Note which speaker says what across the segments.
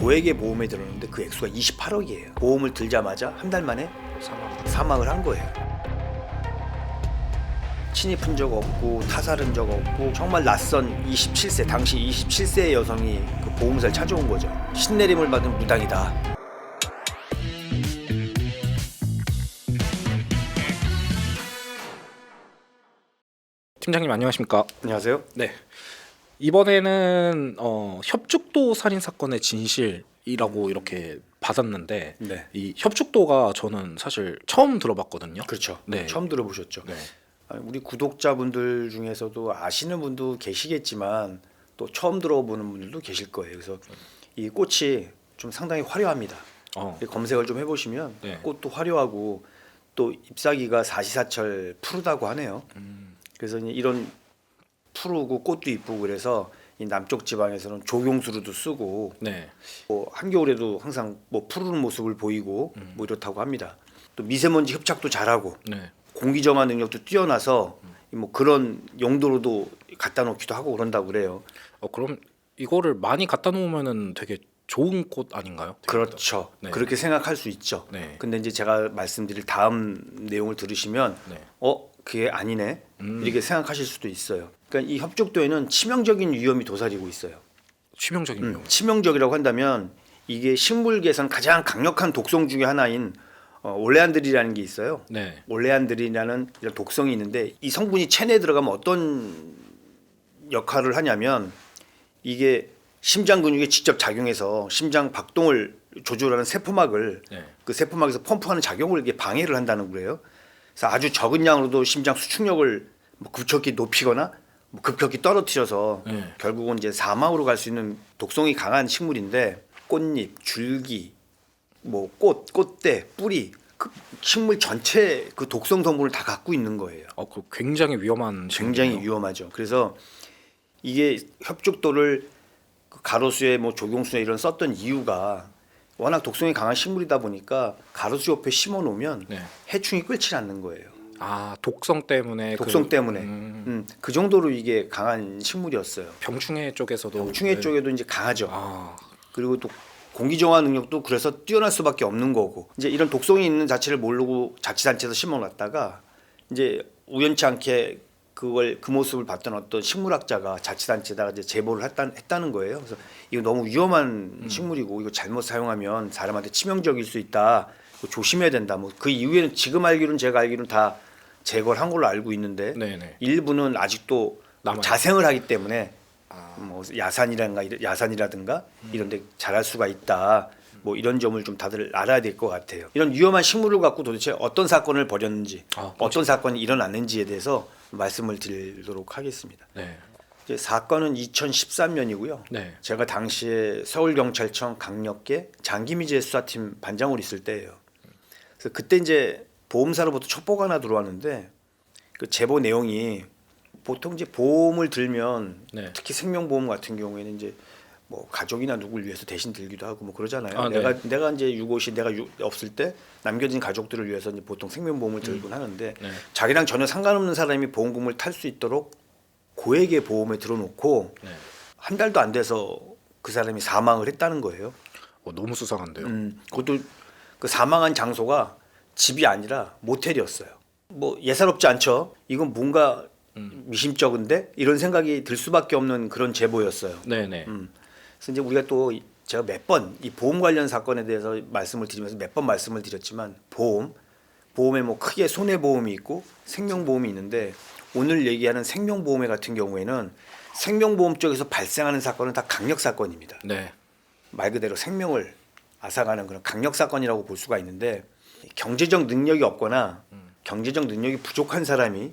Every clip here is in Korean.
Speaker 1: 고액의 보험에 들었는데 그 액수가 28억이에요. 보험을 들자마자 한 달 만에 사망을 한 거예요. 침입한 적 없고 타살한 적 없고 정말 낯선 27세 당시 27세의 여성이 그 보험사를 찾아온 거죠. 신내림을 받은 무당이다.
Speaker 2: 팀장님 안녕하십니까?
Speaker 1: 안녕하세요.
Speaker 2: 네. 이번에는 협죽도 살인 사건의 진실이라고 이렇게 받았는데
Speaker 1: 네.
Speaker 2: 이 협죽도가 저는 사실 처음 들어봤거든요.
Speaker 1: 그렇죠.
Speaker 2: 네.
Speaker 1: 처음 들어보셨죠.
Speaker 2: 네.
Speaker 1: 우리 구독자분들 중에서도 아시는 분도 계시겠지만 또 처음 들어보는 분들도 계실 거예요. 그래서 이 꽃이 좀 상당히 화려합니다. 검색을 좀 해보시면
Speaker 2: 네.
Speaker 1: 꽃도 화려하고 또 잎사귀가 사시사철 푸르다고 하네요. 그래서 이런 푸르고 꽃도 이쁘고 그래서 이 남쪽 지방에서는 조경수로도 쓰고
Speaker 2: 네.
Speaker 1: 뭐 한겨울에도 항상 뭐 푸르는 모습을 보이고 뭐 이렇다고 합니다. 또 미세먼지 흡착도 잘하고
Speaker 2: 네.
Speaker 1: 공기 정화 능력도 뛰어나서 뭐 그런 용도로도 갖다 놓기도 하고 그런다고 그래요.
Speaker 2: 그럼 이거를 많이 갖다 놓으면은 되게 좋은 꽃 아닌가요? 되게
Speaker 1: 그렇죠.
Speaker 2: 네.
Speaker 1: 그렇게 생각할 수 있죠.
Speaker 2: 네.
Speaker 1: 근데 이제 제가 말씀드릴 다음 내용을 들으시면
Speaker 2: 네.
Speaker 1: 그게 아니네 이렇게 생각하실 수도 있어요. 그러니까 이 협죽도에는 치명적인 위험이 도사리고 있어요.
Speaker 2: 치명적인 위험.
Speaker 1: 치명적이라고 한다면 이게 식물계에서는 가장 강력한 독성 중에 하나인 올레안드린이라는 게 있어요.
Speaker 2: 네.
Speaker 1: 올레안드린이라는 이런 독성이 있는데 이 성분이 체내에 들어가면 어떤 역할을 하냐면 이게 심장 근육에 직접 작용해서 심장 박동을 조절하는 세포막을
Speaker 2: 네.
Speaker 1: 그 세포막에서 펌프하는 작용을 이게 방해를 한다는 거예요. 그래서 아주 적은 양으로도 심장 수축력을 뭐 급격히 높이거나 뭐 급격히 떨어뜨려서
Speaker 2: 네.
Speaker 1: 결국은 이제 사망으로 갈 수 있는 독성이 강한 식물인데 꽃잎, 줄기, 뭐 꽃대, 뿌리 그 식물 전체 그 독성 성분을 다 갖고 있는 거예요.
Speaker 2: 그 굉장히 위험한
Speaker 1: 굉장히
Speaker 2: 식물이네요.
Speaker 1: 위험하죠. 그래서 이게 협죽도를 가로수에 뭐 조경수에 이런 썼던 이유가 워낙 독성이 강한 식물이다 보니까 가로수 옆에 심어 놓으면
Speaker 2: 네.
Speaker 1: 해충이 끓지 않는 거예요.
Speaker 2: 독성 때문에
Speaker 1: 독성 때문에 그 정도로 이게 강한 식물이었어요.
Speaker 2: 병충해 쪽에서도
Speaker 1: 충해
Speaker 2: 네.
Speaker 1: 쪽에도 이제 강하죠.
Speaker 2: 아,
Speaker 1: 그리고 또 공기 정화 능력도 그래서 뛰어날 수밖에 없는 거고 이제 이런 독성이 있는 자체를 모르고 자치단체에서 심어놨다가 이제 우연치 않게 그 모습을 봤던 어떤 식물학자가 자치단체에다가 이제 제보를 했다는 거예요. 그래서 이거 너무 위험한 식물이고 이거 잘못 사용하면 사람한테 치명적일 수 있다. 이거 조심해야 된다. 뭐 그 이후에는 지금 알기로는 제가 알기로는 다 제거를 한 걸로 알고 있는데
Speaker 2: 네네.
Speaker 1: 일부는 아직도
Speaker 2: 남아요.
Speaker 1: 자생을 하기 때문에 뭐 야산이라든가 이런데 자랄 수가 있다. 뭐 이런 점을 좀 다들 알아야 될 것 같아요. 이런 위험한 식물을 갖고 도대체 어떤 사건을 벌였는지, 어떤 사건이 일어났는지에 대해서 말씀을 드리도록 하겠습니다.
Speaker 2: 네.
Speaker 1: 이제 사건은 2013년이고요.
Speaker 2: 네.
Speaker 1: 제가 당시에 서울경찰청 강력계 장기미제 수사팀 반장으로 있을 때예요. 그래서 그때 이제 보험사로부터 첩보가 하나 들어왔는데 그 제보 내용이 보통 이제 보험을 들면
Speaker 2: 네.
Speaker 1: 특히 생명보험 같은 경우에는 이제 뭐 가족이나 누굴 위해서 대신 들기도 하고 뭐 그러잖아요.
Speaker 2: 네.
Speaker 1: 내가 이제 유고시 내가 없을 때 남겨진 가족들을 위해서 이제 보통 생명보험을 들곤 하는데
Speaker 2: 네.
Speaker 1: 자기랑 전혀 상관없는 사람이 보험금을 탈 수 있도록 고액의 보험에 들어놓고
Speaker 2: 네.
Speaker 1: 한 달도 안 돼서 그 사람이 사망을 했다는 거예요.
Speaker 2: 너무 수상한데요.
Speaker 1: 그것도 그 사망한 장소가 집이 아니라 모텔이었어요. 뭐 예사롭지 않죠. 이건 뭔가 미심쩍은데 이런 생각이 들 수밖에 없는 그런 제보였어요.
Speaker 2: 네네.
Speaker 1: 그래서 이제 우리가 또 제가 몇 번 이 보험 관련 사건에 대해서 말씀을 드리면서 몇 번 말씀을 드렸지만 보험에 뭐 크게 손해보험이 있고 생명보험이 있는데 오늘 얘기하는 생명보험회 같은 경우에는 생명보험 쪽에서 발생하는 사건은 다 강력 사건입니다.
Speaker 2: 네.
Speaker 1: 말 그대로 생명을 앗아가는 그런 강력 사건이라고 볼 수가 있는데 경제적 능력이 없거나 경제적 능력이 부족한 사람이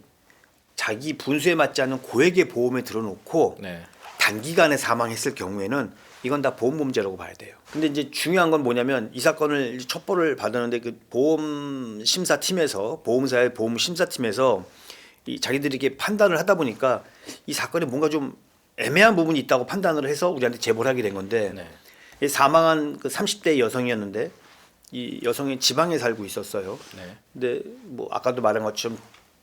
Speaker 1: 자기 분수에 맞지 않는 고액의 보험에 들어놓고
Speaker 2: 네.
Speaker 1: 단기간에 사망했을 경우에는 이건 다 보험범죄라고 봐야 돼요. 근데 이제 중요한 건 뭐냐면 이 사건을 첩보를 받았는데 그 보험심사팀에서 보험사의 보험심사팀에서 이 자기들이 이렇게 판단을 하다 보니까 이 사건에 뭔가 좀 애매한 부분이 있다고 판단을 해서 우리한테 제보를 하게 된 건데
Speaker 2: 네.
Speaker 1: 이 사망한 그 30대 여성이었는데 이 여성이 지방에 살고 있었어요.
Speaker 2: 네.
Speaker 1: 근데 뭐 아까도 말한 것처럼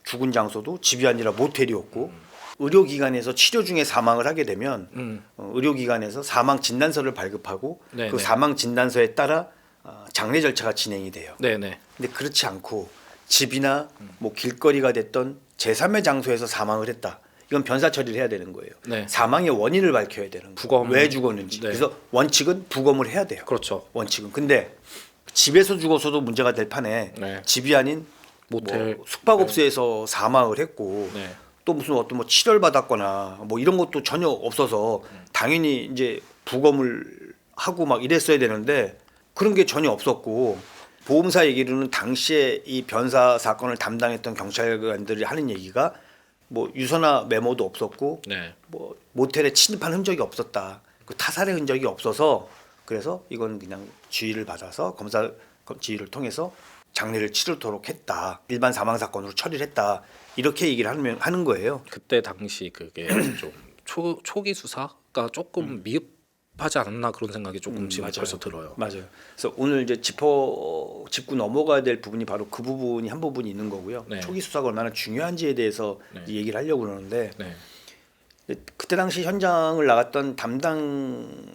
Speaker 1: 죽은 장소도 집이 아니라 모텔이었고 의료기관에서 치료 중에 사망을 하게 되면 의료기관에서 사망 진단서를 발급하고
Speaker 2: 네네.
Speaker 1: 그 사망 진단서에 따라 장례 절차가 진행이 돼요.
Speaker 2: 네네.
Speaker 1: 근데 그렇지 않고 집이나 뭐 길거리가 됐던 제3의 장소에서 사망을 했다. 이건 변사 처리를 해야 되는 거예요.
Speaker 2: 네.
Speaker 1: 사망의 원인을 밝혀야 되는 거예요.
Speaker 2: 부검.
Speaker 1: 왜 죽었는지.
Speaker 2: 네.
Speaker 1: 그래서 원칙은 부검을 해야 돼요.
Speaker 2: 그렇죠.
Speaker 1: 원칙은. 근데 집에서 죽어서도 문제가 될 판에
Speaker 2: 네.
Speaker 1: 집이 아닌
Speaker 2: 모텔.
Speaker 1: 뭐 숙박업소에서 사망을 했고
Speaker 2: 네.
Speaker 1: 또 무슨 어떤 뭐 치료를 받았거나 뭐 이런 것도 전혀 없어서 당연히 이제 부검을 하고 막 이랬어야 되는데 그런 게 전혀 없었고 보험사 얘기로는 당시에 이 변사 사건을 담당했던 경찰관들이 하는 얘기가 뭐 유서나 메모도 없었고
Speaker 2: 네.
Speaker 1: 뭐 모텔에 침입한 흔적이 없었다. 그 타살의 흔적이 없어서 그래서 이건 그냥 지휘를 받아서 검사 지휘를 통해서 장례를 치르도록 했다. 일반 사망 사건으로 처리를 했다. 이렇게 얘기를 하는 거예요.
Speaker 2: 그때 당시 그게 좀 초기 수사가 조금 미흡하지 않았나 그런 생각이 조금 지금
Speaker 1: 맞아요.
Speaker 2: 벌써 들어요.
Speaker 1: 맞아요. 그래서 오늘 이제 짚고 넘어가야 될 부분이 바로 그 부분이 한 부분이 있는 거고요.
Speaker 2: 네.
Speaker 1: 초기 수사가 얼마나 중요한지에 대해서
Speaker 2: 네.
Speaker 1: 이 얘기를 하려고 그러는데
Speaker 2: 네.
Speaker 1: 그때 당시 현장을 나갔던 담당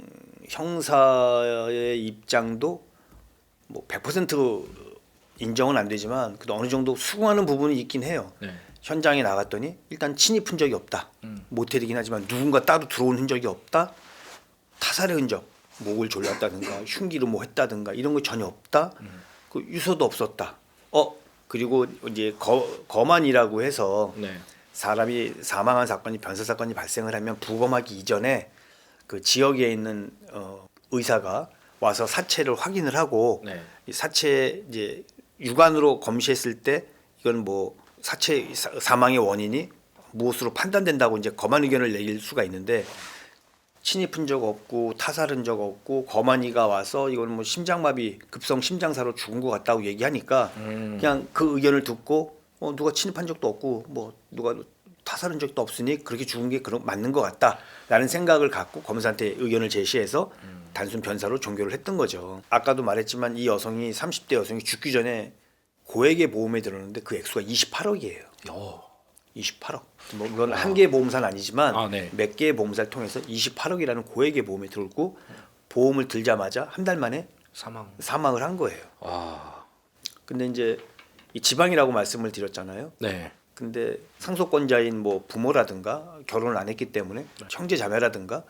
Speaker 1: 형사의 입장도 뭐 100% 인정은 안 되지만 그래도 어느 정도 수긍하는 부분이 있긴 해요.
Speaker 2: 네.
Speaker 1: 현장에 나갔더니 일단 침입 흔적이 없다. 모텔이긴 하지만 누군가 따로 들어온 흔적이 없다. 타살의 흔적, 목을 졸랐다든가 흉기로 뭐 했다든가 이런 거 전혀 없다. 그 유서도 없었다. 그리고 이제 거만이라고 해서
Speaker 2: 네.
Speaker 1: 사람이 사망한 사건이 변사 사건이 발생을 하면 부검하기 이전에 그 지역에 있는 의사가 와서 사체를 확인을 하고
Speaker 2: 네.
Speaker 1: 이 사체 이제 육안으로 검시했을 때 이건 뭐 사체 사망의 원인이 무엇으로 판단된다고 이제 검안 의견을 내릴 수가 있는데 침입 흔적 없고 타살 흔적 없고 거만이가 와서 이건 뭐 심장마비 급성 심장사로 죽은 것 같다고 얘기하니까 그냥 그 의견을 듣고 누가 침입한 적도 없고 뭐 누가 타살한 적도 없으니 그렇게 죽은 게 그런 맞는 것 같다라는 생각을 갖고 검사한테 의견을 제시해서 단순 변사로 종결을 했던 거죠. 아까도 말했지만 이 여성이 30대 여성이 죽기 전에 고액의 보험에 들었는데 그 액수가 28억이에요. 28억. 뭐 이건 한 개의 보험사는 아니지만
Speaker 2: 네.
Speaker 1: 몇 개의 보험사를 통해서 28억이라는 고액의 보험에 들고 보험을 들자마자 한 달 만에 사망을 한 거예요. 근데 이제 이 지방이라고 말씀을 드렸잖아요.
Speaker 2: 네.
Speaker 1: 근데 상속권자인 뭐 부모라든가 결혼을 안 했기 때문에 형제 자매라든가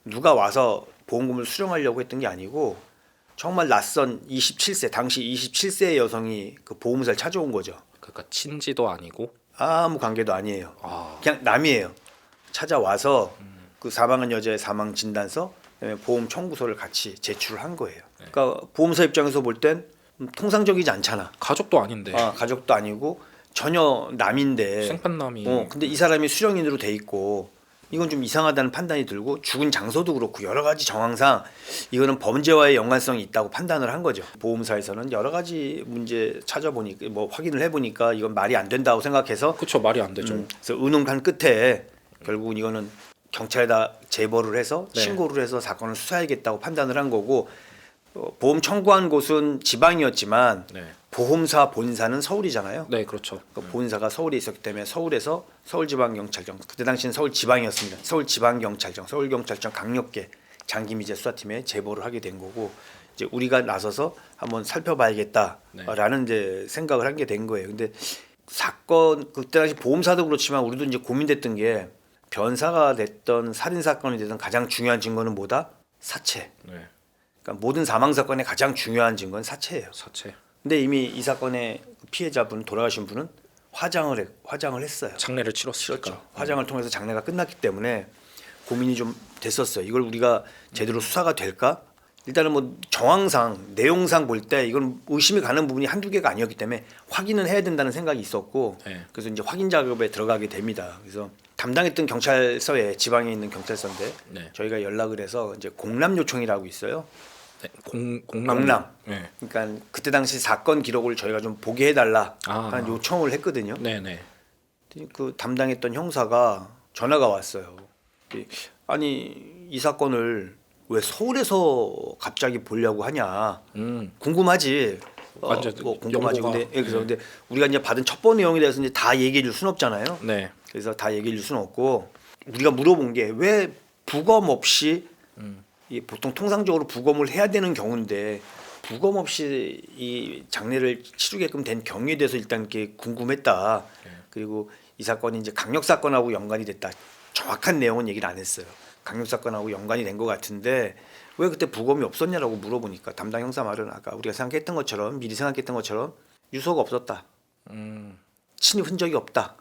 Speaker 1: 누가 와서 보험금을 수령하려고 했던 게 아니고 정말 낯선 27세 당시 27세의 여성이 그 보험사를 찾아온 거죠.
Speaker 2: 그러니까 친지도 아니고
Speaker 1: 아무 관계도 아니에요. 그냥 남이에요. 찾아와서 그 사망한 여자의 사망 진단서, 그다음에 보험 청구서를 같이 제출을 한 거예요. 그러니까 보험사 입장에서 볼 땐 통상적이지 않잖아.
Speaker 2: 가족도 아닌데
Speaker 1: 가족도 아니고 전혀 남인데.
Speaker 2: 생판남이.
Speaker 1: 근데 이 사람이 수령인으로 돼 있고 이건 좀 이상하다는 판단이 들고 죽은 장소도 그렇고 여러 가지 정황상 이거는 범죄와의 연관성이 있다고 판단을 한 거죠. 보험사에서는 여러 가지 문제 찾아보니까 뭐 확인을 해보니까 이건 말이 안 된다고 생각해서
Speaker 2: 그렇죠. 말이 안 되죠.
Speaker 1: 그래서 의논한 끝에 결국은 이거는 경찰에다 제보를 해서
Speaker 2: 네.
Speaker 1: 신고를 해서 사건을 수사해야겠다고 판단을 한 거고 보험 청구한 곳은 지방이었지만
Speaker 2: 네.
Speaker 1: 보험사 본사는 서울이잖아요.
Speaker 2: 네, 그렇죠.
Speaker 1: 그러니까 본사가 서울에 있었기 때문에 서울에서 서울지방경찰청 그때 당시는 서울지방이었습니다. 서울지방경찰청, 서울경찰청 강력계 장기미제 수사팀에 제보를 하게 된 거고 이제 우리가 나서서 한번 살펴봐야겠다라는 이제 생각을 하게 된 거예요. 근데 사건 그때 당시 보험사도 그렇지만 우리도 이제 고민됐던 게 변사가 됐던 살인 사건이 됐던 가장 중요한 증거는 뭐다? 사체.
Speaker 2: 네.
Speaker 1: 그러니까 모든 사망 사건의 가장 중요한 증거는 사체예요.
Speaker 2: 사체.
Speaker 1: 근데 이미 이 사건의 피해자분 돌아가신 분은 화장을 했어요.
Speaker 2: 장례를 치렀으니까.
Speaker 1: 그렇죠. 화장을 통해서 장례가 끝났기 때문에 고민이 좀 됐었어요. 이걸 우리가 제대로 수사가 될까? 일단은 뭐 정황상 내용상 볼 때 이건 의심이 가는 부분이 한두 개가 아니었기 때문에 확인은 해야 된다는 생각이 있었고
Speaker 2: 네.
Speaker 1: 그래서 이제 확인 작업에 들어가게 됩니다. 그래서 담당했던 경찰서에 지방에 있는 경찰서인데
Speaker 2: 네.
Speaker 1: 저희가 연락을 해서 이제 공람 요청이라고 있어요.
Speaker 2: 네. 공남.
Speaker 1: 공람.
Speaker 2: 네.
Speaker 1: 그러니까 그때 당시 사건 기록을 저희가 좀 보게 해달라
Speaker 2: 아.
Speaker 1: 하는 요청을 했거든요.
Speaker 2: 네, 네.
Speaker 1: 그 담당했던 형사가 전화가 왔어요. 아니 이 사건을 왜 서울에서 갑자기 보려고 하냐 궁금하지.
Speaker 2: 완전
Speaker 1: 궁금하지.
Speaker 2: 연고가.
Speaker 1: 근데 그래서 근데 우리가 이제 받은 첩보 내용에 대해서 이제 다 얘기해 줄 순 없잖아요.
Speaker 2: 네.
Speaker 1: 그래서 다 얘기해 줄 수는 없고 우리가 물어본 게 왜 부검 없이 이 보통 통상적으로 부검을 해야 되는 경우인데 부검 없이 이 장례를 치르게끔 된 경위에 대해서 일단 이렇게 궁금했다. 그리고 이 사건이 이제 강력 사건하고 연관이 됐다. 정확한 내용은 얘기를 안 했어요. 강력 사건하고 연관이 된 것 같은데 왜 그때 부검이 없었냐라고 물어보니까 담당 형사 말은 아까 우리가 생각했던 것처럼 미리 생각했던 것처럼 유서가 없었다. 친입 흔적이 없다.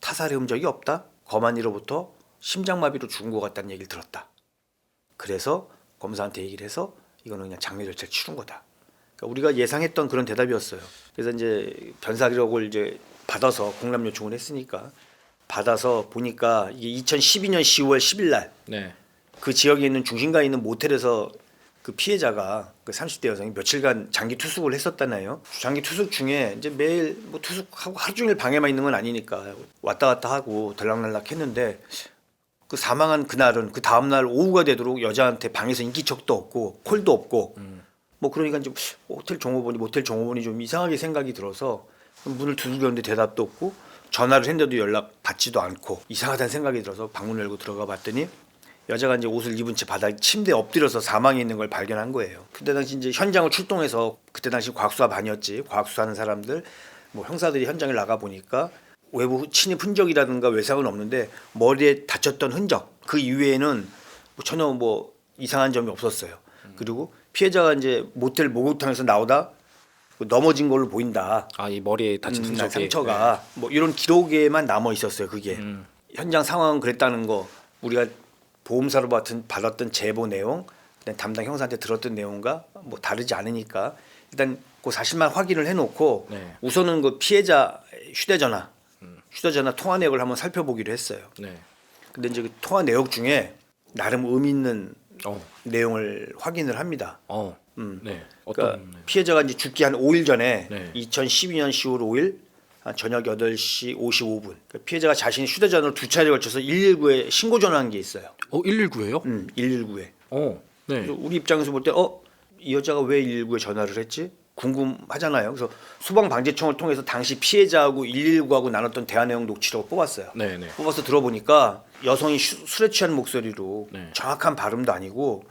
Speaker 1: 타살의 흔적이 없다. 검안이로부터 심장마비로 죽은 것 같다는 얘기를 들었다. 그래서 검사한테 얘기를 해서 이거는 그냥 장례 절차를 치른 거다. 그러니까 우리가 예상했던 그런 대답이었어요. 그래서 이제 변사 기록을 이제 받아서 공람 요청을 했으니까 받아서 보니까 이게 2012년 10월 10일 날 그
Speaker 2: 네.
Speaker 1: 지역에 있는 중심가에 있는 모텔에서 그 피해자가 그 30대 여성이 며칠간 장기 투숙을 했었다나요. 장기 투숙 중에 이제 매일 뭐 투숙하고 하루 종일 방에만 있는 건 아니니까 왔다 갔다 하고 들락날락 했는데 그 사망한 그날은 그 다음 날 오후가 되도록 여자한테 방에서 인기척도 없고 콜도 없고 뭐 그러니까 이제 호텔 종업원이 모텔 종업원이 좀 이상하게 생각이 들어서 문을 두들겼는데 대답도 없고 전화를 했는데도 연락 받지도 않고 이상하다는 생각이 들어서 방문을 열고 들어가 봤더니 여자가 이제 옷을 입은 채 바닥에 침대에 엎드려서 사망해 있는 걸 발견한 거예요. 그때 당시 이제 현장을 출동해서 그때 당시 과학수사 반이었지. 과학수사하는 사람들 뭐 형사들이 현장에 나가 보니까 외부 침입 흔적이라든가 외상은 없는데 머리에 다쳤던 흔적 그 이외에는 뭐 전혀 뭐 이상한 점이 없었어요. 그리고 피해자가 이제 모텔 목욕탕에서 나오다 넘어진 걸로 보인다.
Speaker 2: 아, 이 머리에 다친 흔적이
Speaker 1: 상처가 뭐 이런 기록에만 남아 있었어요. 그게 현장 상황은 그랬다는 거 우리가 보험사로 받았던 제보 내용, 그다음 담당 형사한테 들었던 내용과 뭐 다르지 않으니까 일단 그 사실만 확인을 해놓고
Speaker 2: 네.
Speaker 1: 우선은 그 피해자 휴대전화 통화 내역을 한번 살펴보기로 했어요.
Speaker 2: 네.
Speaker 1: 근데 이제 그 통화 내역 중에 나름 의미 있는
Speaker 2: 어.
Speaker 1: 내용을 확인을 합니다.
Speaker 2: 네.
Speaker 1: 그러니까
Speaker 2: 어떤
Speaker 1: 피해자가 이제 죽기 한 5일 전에
Speaker 2: 네.
Speaker 1: 2012년 10월 5일 한 저녁 8시 55분 그러니까 피해자가 자신이 휴대전화를 두 차례에 걸쳐서 119에 신고 전화한 게 있어요.
Speaker 2: 119예요?
Speaker 1: 119에.
Speaker 2: 네.
Speaker 1: 우리 입장에서 볼 때 이 여자가 왜 119에 전화를 했지? 궁금하잖아요. 그래서 소방방재청을 통해서 당시 피해자하고 119하고 나눴던 대화 내용 녹취록을 뽑았어요.
Speaker 2: 네, 네.
Speaker 1: 뽑아서 들어보니까 여성이 술에 취한 목소리로
Speaker 2: 네.
Speaker 1: 정확한 발음도 아니고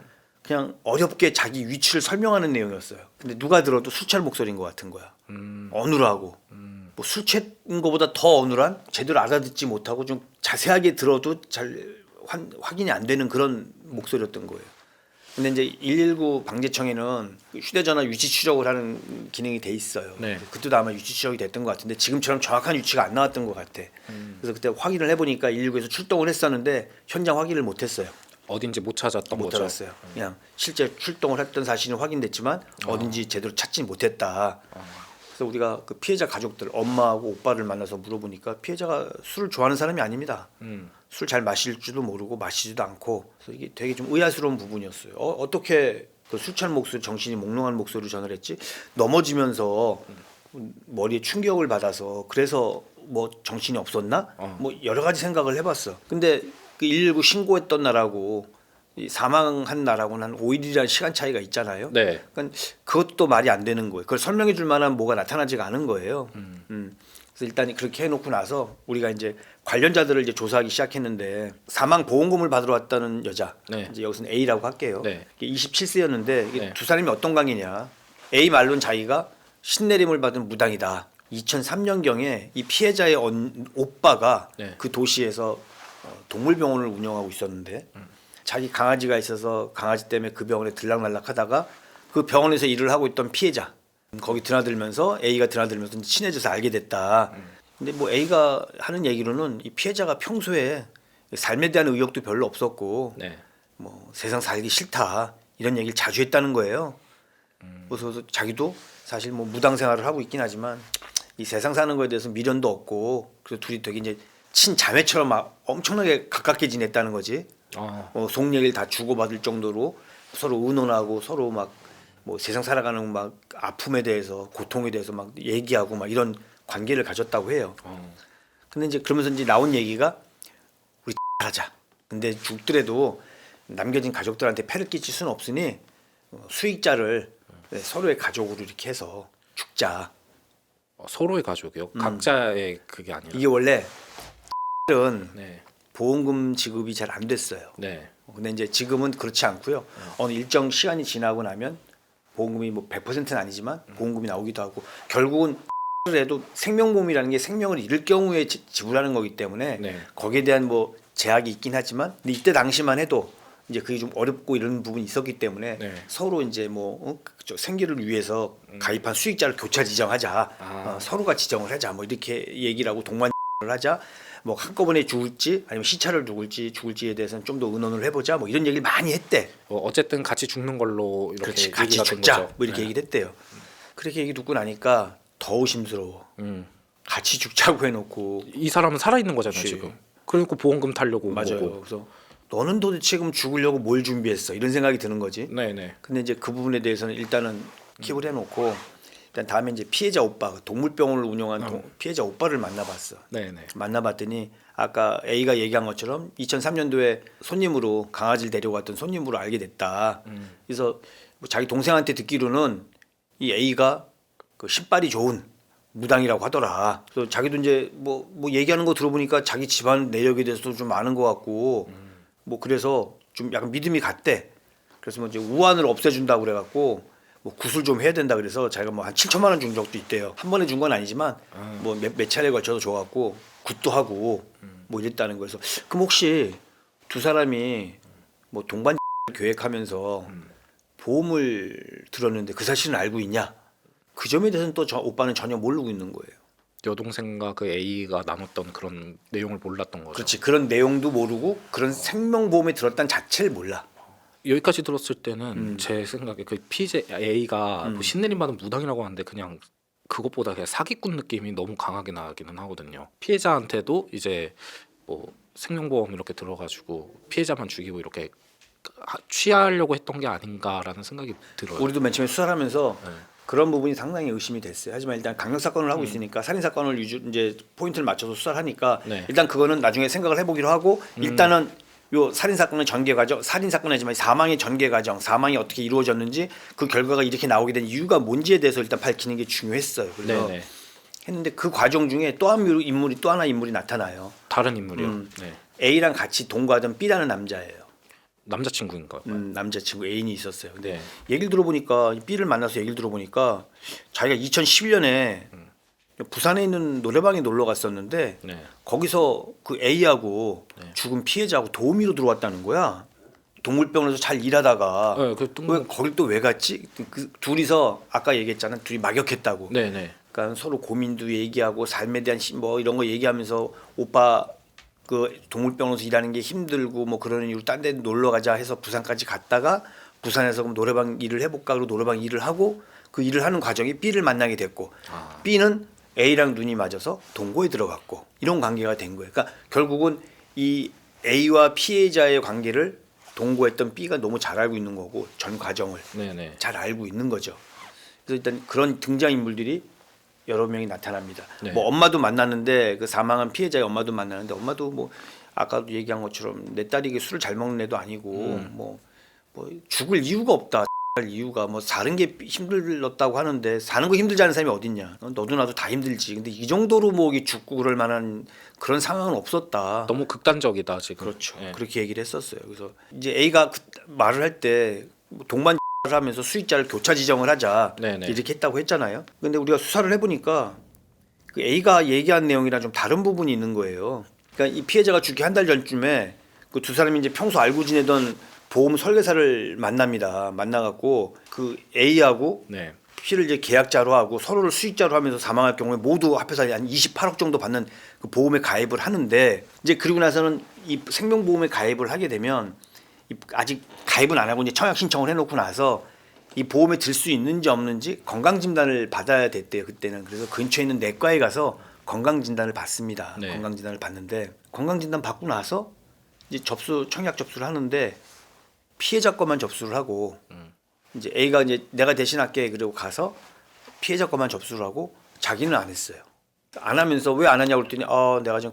Speaker 1: 그냥 어렵게 자기 위치를 설명하는 내용이었어요. 근데 누가 들어도 술 취한 목소리인 것 같은 거야. 어눌하고 뭐 술 취한 것보다 더 어눌한 제대로 알아듣지 못하고 좀 자세하게 들어도 잘 확인이 안 되는 그런 목소리였던 거예요. 근데 이제 119 방재청에는 휴대전화 위치 추적을 하는 기능이 돼 있어요.
Speaker 2: 네.
Speaker 1: 그때도 아마 위치 추적이 됐던 것 같은데 지금처럼 정확한 위치가 안 나왔던 것 같아. 그래서 그때 확인을 해보니까 119에서 출동을 했었는데 현장 확인을 못했어요.
Speaker 2: 어딘지 못 찾았던
Speaker 1: 못
Speaker 2: 거죠.
Speaker 1: 찾았어요. 그냥 실제 출동을 했던 사실은 확인됐지만 어딘지 제대로 찾지 못했다. 그래서 우리가 그 피해자 가족들 엄마하고 오빠를 만나서 물어보니까 피해자가 술을 좋아하는 사람이 아닙니다. 술 잘 마실 줄도 모르고 마시지도 않고 그래서 이게 되게 좀 의아스러운 부분이었어요. 어떻게 그 술 취한 목소리 정신이 몽롱한 목소리로 전화를 했지? 넘어지면서 머리에 충격을 받아서 그래서 뭐 정신이 없었나? 뭐 여러 가지 생각을 해봤어. 근데 그 119 신고했던 날하고 이 사망한 날하고는 한 5일이라는 시간 차이가 있잖아요.
Speaker 2: 네.
Speaker 1: 그러니까 그것도 말이 안 되는 거예요. 그걸 설명해 줄 만한 뭐가 나타나지가 않은 거예요. 그래서 일단 그렇게 해놓고 나서 우리가 이제 관련자들을 이제 조사하기 시작했는데 사망 보험금을 받으러 왔다는 여자,
Speaker 2: 네.
Speaker 1: 이제 여기서는 A라고 할게요.
Speaker 2: 네.
Speaker 1: 이게 27세였는데 이게
Speaker 2: 네.
Speaker 1: 두 사람이 어떤 관계냐? A 말로는 자기가 신내림을 받은 무당이다. 2003년경에 이 피해자의 오빠가
Speaker 2: 네.
Speaker 1: 그 도시에서 동물병원을 운영하고 있었는데 자기 강아지가 있어서 강아지 때문에 그 병원에 들락날락하다가 그 병원에서 일을 하고 있던 피해자 거기 드나들면서 A가 드나들면서 친해져서 알게 됐다. 근데 뭐 A가 하는 얘기로는 이 피해자가 평소에 삶에 대한 의욕도 별로 없었고
Speaker 2: 네.
Speaker 1: 뭐 세상 살기 싫다 이런 얘기를 자주 했다는 거예요. 그래서 자기도 사실 뭐 무당 생활을 하고 있긴 하지만 이 세상 사는 거에 대해서 미련도 없고 그래서 둘이 되게 이제 친자매처럼 막 엄청나게 가깝게 지냈다는 거지. 속 얘기를 다 주고받을 정도로 서로 의논하고 서로 막 뭐 세상 살아가는 막 아픔에 대해서 고통에 대해서 막 얘기하고 막 이런 관계를 가졌다고 해요. 근데 이제 그러면서 이제 나온 얘기가 우리 하자. 근데 죽더라도 남겨진 가족들한테 폐를 끼칠 수는 없으니 수익자를 서로의 가족으로 이렇게 해서 죽자.
Speaker 2: 서로의 가족이요? 각자의 그게 아니라.
Speaker 1: 이게 원래 은
Speaker 2: 네.
Speaker 1: 보험금 지급이 잘 안 됐어요.
Speaker 2: 네.
Speaker 1: 근데 이제 지금은 그렇지 않고요. 어느 일정 시간이 지나고 나면 보험금이 뭐 100%는 아니지만 보험금이 나오기도 하고 결국은 해도 생명보험이라는 게 생명을 잃을 경우에 지불하는 거기 때문에
Speaker 2: 네.
Speaker 1: 거기에 대한 뭐 제약이 있긴 하지만 근데 이때 당시만 해도 이제 그게 좀 어렵고 이런 부분이 있었기 때문에
Speaker 2: 네.
Speaker 1: 서로 이제 뭐 생계를 위해서 가입한 수익자를 교차 지정하자, 서로가 지정을 하자, 뭐 이렇게 얘기를 하고 동반을 하자, 뭐 한꺼번에 죽을지 아니면 시차를 죽을지에 대해서는 좀 더 의논을 해보자, 뭐 이런 얘기를 많이 했대.
Speaker 2: 어쨌든 같이 죽는 걸로 이렇게
Speaker 1: 그렇지, 같이
Speaker 2: 얘기가 된
Speaker 1: 죽자,
Speaker 2: 거죠.
Speaker 1: 뭐 이렇게
Speaker 2: 네.
Speaker 1: 얘기를 했대요. 그렇게 얘기 듣고 나니까 더 의심스러워.
Speaker 2: 음.
Speaker 1: 같이 죽자고 해놓고.
Speaker 2: 이 사람은 살아 있는 거잖아요
Speaker 1: 그치.
Speaker 2: 지금. 그러니까 보험금 타려고 온
Speaker 1: 맞아요.
Speaker 2: 거고.
Speaker 1: 그래서 너는 도대체 그럼 죽으려고 뭘 준비했어? 이런 생각이 드는 거지.
Speaker 2: 네네.
Speaker 1: 근데 이제 그 부분에 대해서는 일단은 킵을 해놓고 일단 다음에 이제 피해자 오빠, 그 동물병원을 운영한 피해자 오빠를 만나봤어.
Speaker 2: 네네.
Speaker 1: 만나봤더니 아까 A가 얘기한 것처럼 2003년도에 손님으로 강아지를 데려갔던 손님으로 알게 됐다. 그래서 뭐 자기 동생한테 듣기로는 이 A가 그 신발이 좋은 무당이라고 하더라. 그래서 자기도 이제 뭐 얘기하는 거 들어보니까 자기 집안 내력에 대해서도 좀 아는 것 같고 뭐 그래서 좀 약간 믿음이 갔대. 그래서 뭐 이제 우환을 없애준다고 그래갖고 뭐 굿을 좀 해야 된다 그래서 자기가 뭐 한 7천만 원 준 적도 있대요. 한 번에 준 건 아니지만 뭐 몇 차례에 걸쳐서 줘갖고 굿도 하고 뭐 이랬다는 거여서 그럼 혹시 두 사람이 뭐 동반 계획하면서 보험을 들었는데 그 사실은 알고 있냐? 그 점에 대해서는 또 오빠는 전혀 모르고 있는 거예요.
Speaker 2: 여동생과 그 A가 나눴던 그런 내용을 몰랐던 거죠.
Speaker 1: 그렇지. 그런 내용도 모르고 그런 생명보험에 들었다는 자체를 몰라.
Speaker 2: 여기까지 들었을 때는 제 생각에 그 피해자 A가 뭐 신내림 받은 무당이라고 하는데 그냥 그것보다 그냥 사기꾼 느낌이 너무 강하게 나기는 하거든요. 피해자한테도 이제 뭐 생명보험 이렇게 들어가지고 피해자만 죽이고 이렇게 취하려고 했던 게 아닌가라는 생각이 들어요.
Speaker 1: 우리도 맨 처음에 수사하면서
Speaker 2: 네.
Speaker 1: 그런 부분이 상당히 의심이 됐어요. 하지만 일단 강력 사건을 하고 있으니까 살인 사건을 이제 포인트를 맞춰서 수사를 하니까
Speaker 2: 네.
Speaker 1: 일단 그거는 나중에 생각을 해보기로 하고 일단은 요 살인 사건의 전개 과정, 살인 사건이지만 사망의 전개 과정, 사망이 어떻게 이루어졌는지 그 결과가 이렇게 나오게 된 이유가 뭔지에 대해서 일단 밝히는 게 중요했어요. 그래서
Speaker 2: 네네.
Speaker 1: 했는데 그 과정 중에 또 하나 인물이 나타나요.
Speaker 2: 다른 인물이요. 네.
Speaker 1: A랑 같이 동거하던 B라는 남자예요.
Speaker 2: 남자친구인가요?
Speaker 1: 남자친구 애인이 있었어요. 근데
Speaker 2: 네.
Speaker 1: 얘기를 들어보니까 B를 만나서 얘기를 들어보니까 자기가 2011년에 부산에 있는 노래방에 놀러 갔었는데
Speaker 2: 네.
Speaker 1: 거기서 그 A하고 죽은 피해자하고 도우미로 들어왔다는 거야. 동물병원에서 잘 일하다가
Speaker 2: 네, 그
Speaker 1: 왜 거길 또 왜 갔지? 그 둘이서 아까 얘기했잖아. 둘이 막역했다고.
Speaker 2: 네네.
Speaker 1: 그러니까 서로 고민도 얘기하고 삶에 대한 뭐 이런 거 얘기하면서 오빠 그 동물병원에서 일하는 게 힘들고 뭐 그러는 이유로 딴 데 놀러 가자 해서 부산까지 갔다가 부산에서 그럼 노래방 일을 해볼까 그러고 노래방 일을 하고 그 일을 하는 과정이 B를 만나게 됐고 B는 A랑 눈이 맞아서 동거에 들어갔고 이런 관계가 된 거예요. 그러니까 결국은 이 A와 피해자의 관계를 동거했던 B가 너무 잘 알고 있는 거고 전 과정을
Speaker 2: 네네.
Speaker 1: 잘 알고 있는 거죠. 그래서 일단 그런 등장 인물들이 여러 명이 나타납니다.
Speaker 2: 네.
Speaker 1: 뭐 엄마도 만났는데 그 사망한 피해자의 엄마도 만나는데 엄마도 뭐 아까도 얘기한 것처럼 내 딸이 이게 술을 잘 먹는 애도 아니고 뭐 죽을 이유가 없다. 이유가 뭐 사는 게 힘들었다고 하는데 사는 거 힘들지 않은 사람이 어딨냐. 너도 나도 다 힘들지. 근데 이 정도로 뭐 죽고 그럴 만한 그런 상황은 없었다.
Speaker 2: 너무 극단적이다 지금.
Speaker 1: 그렇죠.
Speaker 2: 네.
Speaker 1: 그렇게 얘기를 했었어요. 그래서 이제 A가 그 말을 할 때 동반 하면서 수익자를 교차 지정을 하자
Speaker 2: 네네.
Speaker 1: 이렇게 했다고 했잖아요. 근데 우리가 수사를 해보니까 그 A가 얘기한 내용이랑 좀 다른 부분이 있는 거예요. 그러니까 이 피해자가 죽기 한 달 전쯤에 그 두 사람이 이제 평소 알고 지내던 보험 설계사를 만납니다. 만나갖고 그 A하고
Speaker 2: 네.
Speaker 1: P를 이제 계약자로 하고 서로를 수익자로 하면서 사망할 경우에 모두 합해서 한 28억 정도 받는 그 보험에 가입을 하는데 이제 그리고 나서는 이 생명보험에 가입을 하게 되면 아직 가입은 안 하고 이제 청약 신청을 해놓고 나서 이 보험에 들 수 있는지 없는지 건강 진단을 받아야 됐대요. 그때는. 그래서 근처에 있는 내과에 가서 건강 진단을 받습니다.
Speaker 2: 네.
Speaker 1: 건강 진단을 받는데 건강 진단 받고 나서 이제 청약 접수를 하는데 피해자 것만 접수를 하고 이제 A가 이제 내가 대신할게 그러고 가서 피해자 것만 접수를 하고 자기는 안 했어요. 안 하면서 왜 안 하냐고 그랬더니 내가 지금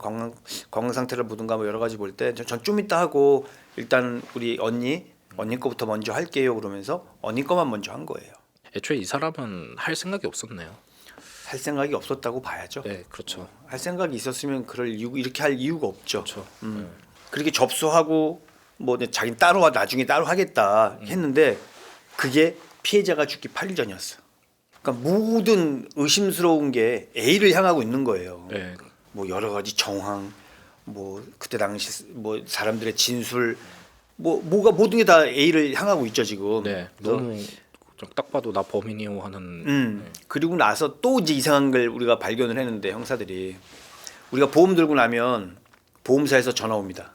Speaker 1: 건강 상태를 보든가 뭐 여러 가지 볼 때 전 좀 이따 하고 일단 우리 언니 거부터 먼저 할게요 그러면서 언니 거만 먼저 한 거예요.
Speaker 2: 애초에 이 사람은 할 생각이 없었네요.
Speaker 1: 할 생각이 없었다고 봐야죠.
Speaker 2: 네, 그렇죠.
Speaker 1: 할 생각이 있었으면 그럴 이유 이렇게 할 이유가 없죠.
Speaker 2: 그렇죠.
Speaker 1: 그렇게 접수하고 뭐 자기 따로 나중에 따로 하겠다 했는데 그게 피해자가 죽기 8일 전이었어. 그러니까 모든 의심스러운 게 A를 향하고 있는 거예요.
Speaker 2: 네.
Speaker 1: 뭐 여러 가지 정황, 뭐 그때 당시 뭐 사람들의 진술, 뭐가 모든 게 다 A를 향하고 있죠 지금.
Speaker 2: 네.
Speaker 1: 그래서
Speaker 2: 너무 딱 봐도 나 범인이요 하는.
Speaker 1: 그리고 나서 또 이제 이상한 걸 우리가 발견을 했는데 형사들이 우리가 보험 들고 나면 보험사에서 전화 옵니다.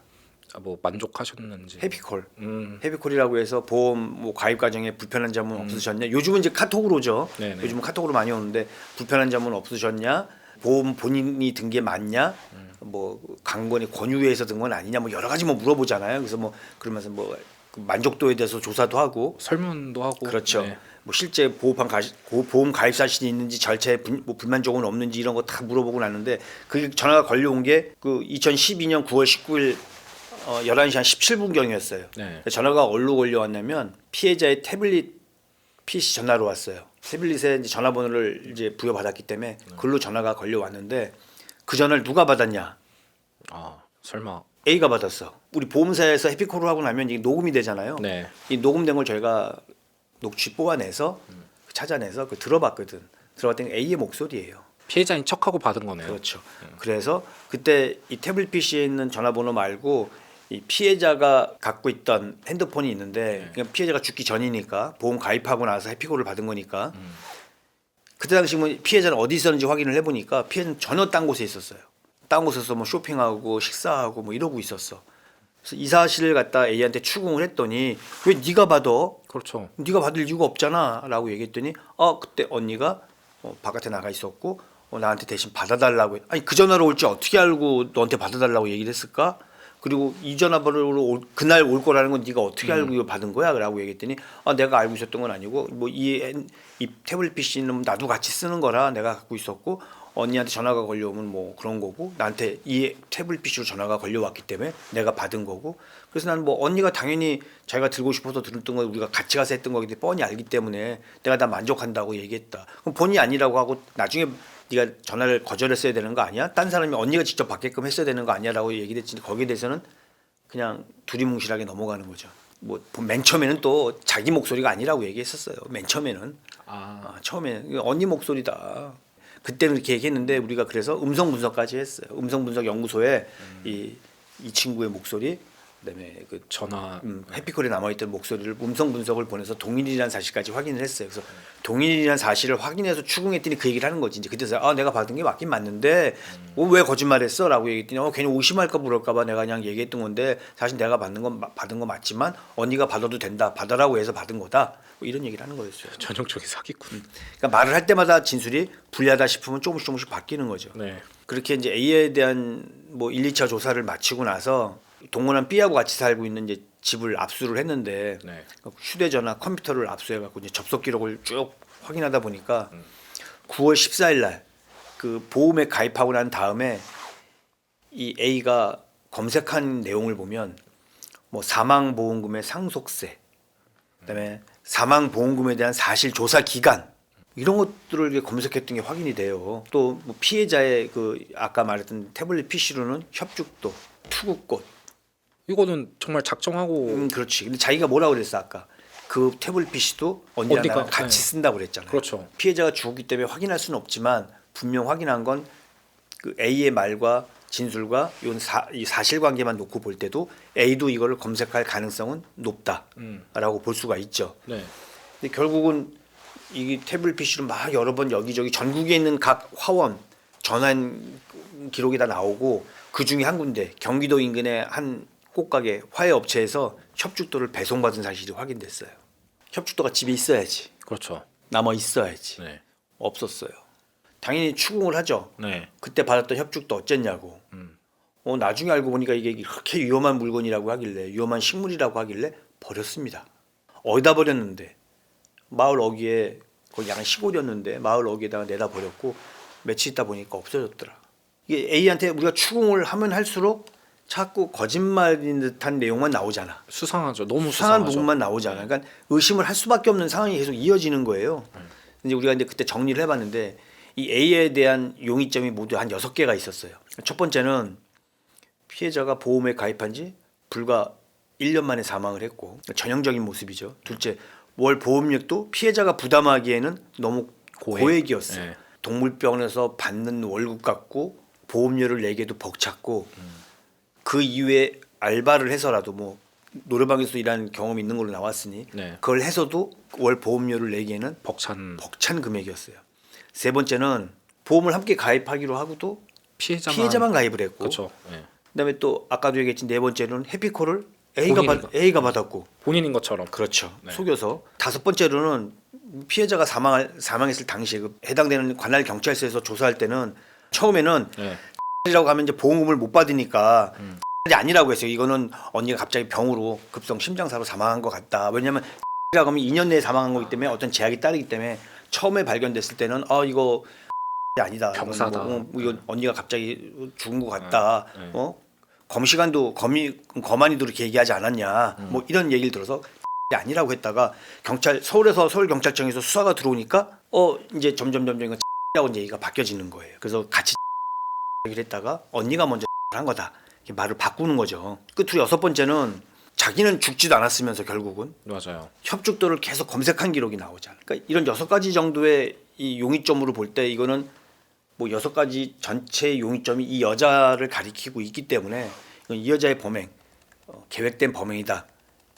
Speaker 2: 뭐 만족하셨는지.
Speaker 1: 해피콜.
Speaker 2: 음.
Speaker 1: 해피콜이라고 해서 보험 뭐 가입 과정에 불편한 점은 없으셨냐? 요즘은 이제 카톡으로 오죠.
Speaker 2: 네네.
Speaker 1: 요즘은 카톡으로 많이 오는데 불편한 점은 없으셨냐? 보험 본인이 든 게 맞냐? 뭐 강권이 권유해서 든 건 아니냐? 뭐 여러 가지 뭐 물어보잖아요. 그래서 뭐 그러면서 뭐 만족도에 대해서 조사도 하고
Speaker 2: 설문도 하고.
Speaker 1: 그렇죠.
Speaker 2: 네.
Speaker 1: 뭐 실제 보험 가입 사실이 있는지 절차에 뭐 불만 조건 없는지 이런 거 다 물어보고 났는데 그 전화가 걸려온 게 그 2012년 9월 19일 11시 한 17분경이었어요.
Speaker 2: 네.
Speaker 1: 전화가 어디로 걸려왔냐면 피해자의 태블릿 PC 전화로 왔어요. 태블릿에 이제 전화번호를 이제 부여받았기 때문에 글로 전화가 걸려왔는데 그 전화를 누가 받았냐?
Speaker 2: 아, 설마.
Speaker 1: A가 받았어. 우리 보험사에서 해피콜을 하고 나면 이게 녹음이 되잖아요.
Speaker 2: 네.
Speaker 1: 이 녹음된 걸 저희가 녹취 뽑아내서 찾아내서 들어봤거든. 들어봤더니 A의 목소리예요.
Speaker 2: 피해자인 척하고 받은 거네요.
Speaker 1: 그렇죠. 그래서 그때 이 태블릿 PC에 있는 전화번호 말고 이 피해자가 갖고 있던 핸드폰이 있는데 그냥 피해자가 죽기 전이니까 보험 가입하고 나서 해피콜을 받은 거니까 그때 당시 뭐 피해자는 어디 있었는지 확인을 해보니까 피해자는 전혀 딴 곳에 있었어요. 딴 곳에서 뭐 쇼핑하고 식사하고 뭐 이러고 있었어. 그래서 이 사실을 갖다 A한테 추궁을 했더니 왜 네가 받아?
Speaker 2: 그렇죠.
Speaker 1: 네가 받을 이유가 없잖아라고 얘기했더니 그때 언니가 바깥에 나가 있었고 나한테 대신 받아달라고 아니 그 전화로 올지 어떻게 알고 너한테 받아달라고 얘기를 했을까? 그리고 이 전화번호로 그날 올 거라는 건 네가 어떻게 알고 이거 받은 거야? 라고 얘기했더니 내가 알고 있었던 건 아니고 뭐 이 태블릿 PC는 나도 같이 쓰는 거라 내가 갖고 있었고 언니한테 전화가 걸려오면 뭐 그런 거고 나한테 이 태블릿 PC로 전화가 걸려왔기 때문에 내가 받은 거고 그래서 나는 뭐 언니가 당연히 자기가 들고 싶어서 들었던 거 우리가 같이 가서 했던 거기 때문에 뻔히 알기 때문에 내가 다 만족한다고 얘기했다. 그럼 본인이 아니라고 하고 나중에 네가 전화를 거절했어야 되는 거 아니야? 딴 사람이 언니가 직접 받게끔 했어야 되는 거 아니야라고 얘기를 했지. 거기에 대해서는 그냥 두리뭉실하게 넘어가는 거죠. 뭐 맨 처음에는 또 자기 목소리가 아니라고 얘기했었어요. 맨 처음에는 처음에는 언니 목소리다. 그때는 이렇게 얘기했는데 우리가 그래서 음성 분석까지 했어요. 음성 분석 연구소에 이 친구의 목소리 그다음에 그
Speaker 2: 전화.
Speaker 1: 해피콜에 남아있던 목소리를 음성 분석을 보내서 동일이라는 사실까지 확인을 했어요. 그래서 동일이라는 사실을 확인해서 추궁했더니 그 얘기를 하는 거지. 이제 그때서 내가 받은 게 맞긴 맞는데 왜 거짓말했어?라고 얘기했더니 괜히 의심할까 물을까봐 내가 그냥 얘기했던 건데 사실 내가 받은 거 맞지만 언니가 받아도 된다. 받아라고 해서 받은 거다. 뭐 이런 얘기를 하는 거였어요.
Speaker 2: 전형적인 사기꾼.
Speaker 1: 그러니까 말을 할 때마다 진술이 불리하다 싶으면 조금씩 바뀌는 거죠.
Speaker 2: 네.
Speaker 1: 그렇게 이제 A에 대한 뭐 1, 2차 조사를 마치고 나서 동원한 B하고 같이 살고 있는 이제 집을 압수를 했는데
Speaker 2: 네.
Speaker 1: 휴대전화, 컴퓨터를 압수해갖고 이제 접속 기록을 쭉 확인하다 보니까 9월 14일 날 그 보험에 가입하고 난 다음에 이 A가 검색한 내용을 보면 뭐 사망보험금의 상속세, 그다음에 사망보험금에 대한 사실 조사 기간 이런 것들을 이렇게 검색했던 게 확인이 돼요. 또 뭐 피해자의 그 아까 말했던 태블릿 PC로는 협죽도, 투구꽃.
Speaker 2: 이거는 정말 작정하고.
Speaker 1: 그렇지. 근데 자기가 뭐라고 그랬어 아까? 그 태블릿 PC도 언니랑
Speaker 2: 언니가,
Speaker 1: 나랑 같이
Speaker 2: 네.
Speaker 1: 쓴다고 그랬잖아요.
Speaker 2: 그렇죠.
Speaker 1: 피해자가 죽었기 때문에 확인할 수는 없지만 분명 확인한 건 그 A의 말과 진술과 이 사실관계만 놓고 볼 때도 A도 이거를 검색할 가능성은 높다라고 볼 수가 있죠.
Speaker 2: 네.
Speaker 1: 근데 결국은 이 태블릿 PC로 막 여러 번 여기저기 전국에 있는 각 화원 전환 기록이 다 나오고 그 중에 한 군데 경기도 인근의 한 꽃가게 화해 업체에서 협죽도를 배송받은 사실이 확인됐어요. 협죽도가 집에 있어야지.
Speaker 2: 그렇죠.
Speaker 1: 남아 있어야지.
Speaker 2: 네.
Speaker 1: 없었어요. 당연히 추궁을 하죠.
Speaker 2: 네.
Speaker 1: 그때 받았던 협죽도 어쨌냐고. 나중에 알고 보니까 이게 그렇게 위험한 물건이라고 하길래 위험한 식물이라고 하길래 버렸습니다. 어디다 버렸는데 마을 어귀에 거기 약간 시골이었는데 마을 어귀에다가 내다 버렸고 며칠 있다 보니까 없어졌더라. 이게 A한테 우리가 추궁을 하면 할수록 자꾸 거짓말인 듯한 내용만 나오잖아.
Speaker 2: 수상하죠. 너무
Speaker 1: 수상한
Speaker 2: 수상하죠.
Speaker 1: 부분만 나오잖아. 그러니까 의심을 할 수밖에 없는 상황이 계속 이어지는 거예요. 이제 우리가 이제 그때 정리를 해봤는데 이 A에 대한 용의점이 모두 한 6개가 있었어요. 첫 번째는 피해자가 보험에 가입한 지 불과 1년 만에 사망을 했고 전형적인 모습이죠. 둘째, 월 보험료도 피해자가 부담하기에는 너무 고액이었어요.
Speaker 2: 네.
Speaker 1: 동물병원에서 받는 월급 갖고 보험료를 내기에도 벅찼고 그 이후에 알바를 해서라도 뭐 노래방에서 일하는 경험이 있는 걸로 나왔으니
Speaker 2: 네.
Speaker 1: 그걸 해서도 월 보험료를 내기에는
Speaker 2: 벅찬
Speaker 1: 벅찬 금액이었어요. 세 번째는 보험을 함께 가입하기로 하고도 피해자만 가입을 했고
Speaker 2: 그렇죠. 네.
Speaker 1: 그다음에 또 아까도 얘기했지 네 번째로는 해피콜을 A가 받았고
Speaker 2: 본인인 것처럼.
Speaker 1: 그렇죠.
Speaker 2: 네.
Speaker 1: 속여서 다섯 번째로는 피해자가 사망했을 당시에 그 해당되는 관할 경찰서에서 조사할 때는 처음에는
Speaker 2: 네.
Speaker 1: 이라고 하면 이제 보험금을 못 받으니까 아니라고 했어요. 이거는 언니가 갑자기 병으로 급성 심장사로 사망한 것 같다. 왜냐하면 이라고 하면 2년 내에 사망한 거기 때문에 어떤 제약이 따르기 때문에 처음에 발견됐을 때는 이거 아니다.
Speaker 2: 병사다.
Speaker 1: 이거 언니가 갑자기 죽은 것 같다.
Speaker 2: 네.
Speaker 1: 검시관도 검안이도 그렇게 얘기하지 않았냐. 뭐 이런 얘기를 들어서 아니라고 했다가 서울 경찰청에서 수사가 들어오니까 이제 점점 이거 라고 이제 얘기가 바뀌어지는 거예요. 그래서 같이 얘기를 했다가 언니가 먼저 한 거다. 이렇게 말을 바꾸는 거죠. 끝으로 여섯 번째는 자기는 죽지도 않았으면서 결국은
Speaker 2: 맞아요.
Speaker 1: 협죽도를 계속 검색한 기록이 나오잖아요. 그러니까 이런 6가지 정도의 이 용의점으로 볼 때 이거는 뭐 6가지 전체 용의점이 이 여자를 가리키고 있기 때문에 이건 이 여자의 범행, 계획된 범행이다